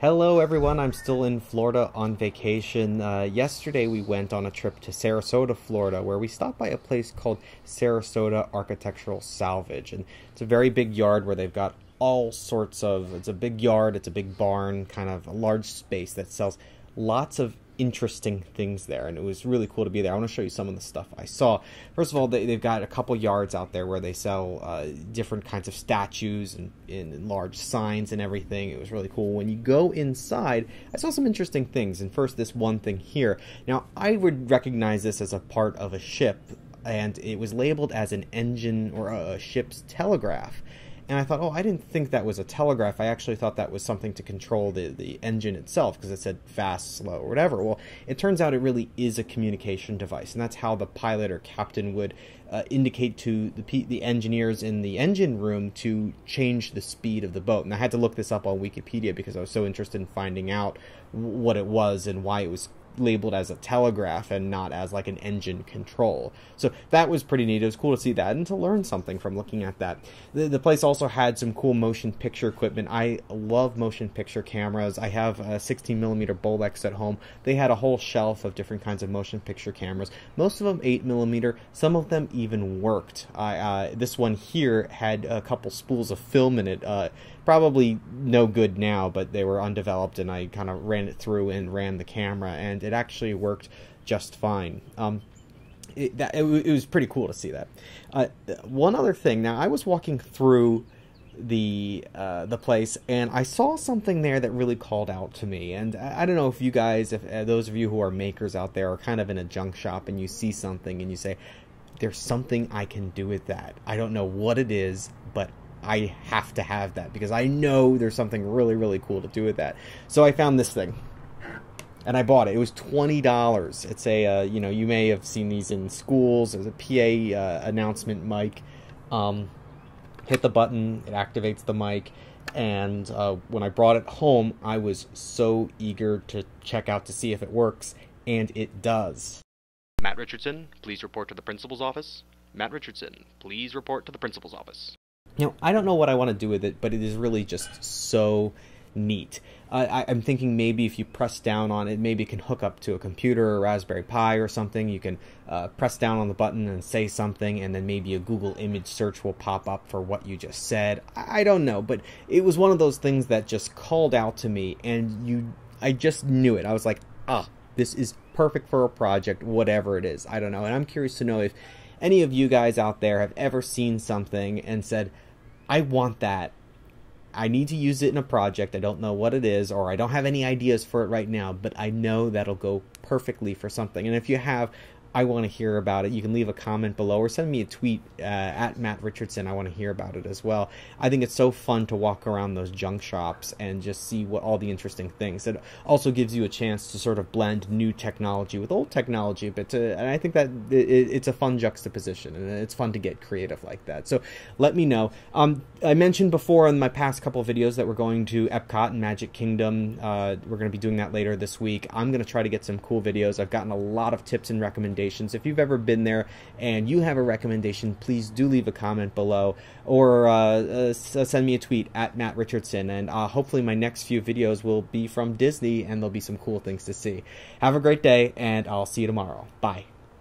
Hello everyone, I'm still in Florida on vacation. Yesterday we went on a trip to Sarasota, Florida, where we stopped by a place called Sarasota Architectural Salvage. And it's a very big yard where they've got all sorts of, it's a big yard, it's a big barn, kind of a large space that sells lots of interesting things there, and it was really cool to be there. I want to show you some of the stuff I saw. First of all, they've got a couple yards out there where they sell different kinds of statues and large signs and everything. It was really cool. When you go inside, I saw some interesting things, and first this one thing here. Now, I would recognize this as a part of a ship, and it was labeled as an engine or a ship's telegraph. And I thought, oh, I didn't think that was a telegraph. I actually thought that was something to control the engine itself, because it said fast, slow, or whatever. Well, it turns out it really is a communication device, and that's how the pilot or captain would indicate to the engineers in the engine room to change the speed of the boat. And I had to look this up on Wikipedia because I was so interested in finding out what it was and why it was labeled as a telegraph and not as like an engine control. So that was pretty neat. It was cool to see that and to learn something from looking at that. The place also had some cool motion picture equipment. I love motion picture cameras. I have a 16mm Bolex at home. They had a whole shelf of different kinds of motion picture cameras. Most of them 8mm. Some of them even worked. This one here had a couple spools of film in it. Probably no good now, but they were undeveloped, and I kind of ran it through and ran the camera, and it actually worked just fine. It was pretty cool to see that. One other thing, now I was walking through the place, and I saw something there that really called out to me. And I don't know if you guys, if those of you who are makers out there are kind of in a junk shop and you see something and you say, there's something I can do with that. I don't know what it is, but I have to have that because I know there's something really, really cool to do with that. So I found this thing, and I bought it. It was $20. It's a, you may have seen these in schools. There's a PA announcement mic. Hit the button, it activates the mic. And when I brought it home, I was so eager to check out to see if it works, and it does. Matt Richardson, please report to the principal's office. Matt Richardson, please report to the principal's office. Now, I don't know what I want to do with it, but it is really just so neat. I'm thinking maybe if you press down on it, maybe it can hook up to a computer or Raspberry Pi or something. You can press down on the button and say something, and then maybe a Google image search will pop up for what you just said. I don't know, but it was one of those things that just called out to me, and I just knew it. I was like, this is perfect for a project, whatever it is. I don't know, and I'm curious to know if any of you guys out there have ever seen something and said, I want that. I need to use it in a project. I don't know what it is, or I don't have any ideas for it right now, but I know that'll go perfectly for something. And if you have, I want to hear about it. You can leave a comment below or send me a tweet at Matt Richardson. I want to hear about it as well. I think it's so fun to walk around those junk shops and just see what all the interesting things. It also gives you a chance to sort of blend new technology with old technology, and I think that it's a fun juxtaposition, and it's fun to get creative like that. So let me know. I mentioned before in my past couple of videos that we're going to Epcot and Magic Kingdom. We're going to be doing that later this week. I'm going to try to get some cool videos. I've gotten a lot of tips and recommendations. If you've ever been there and you have a recommendation, please do leave a comment below, or send me a tweet at Matt Richardson, and hopefully my next few videos will be from Disney and there'll be some cool things to see. Have a great day, and I'll see you tomorrow. Bye.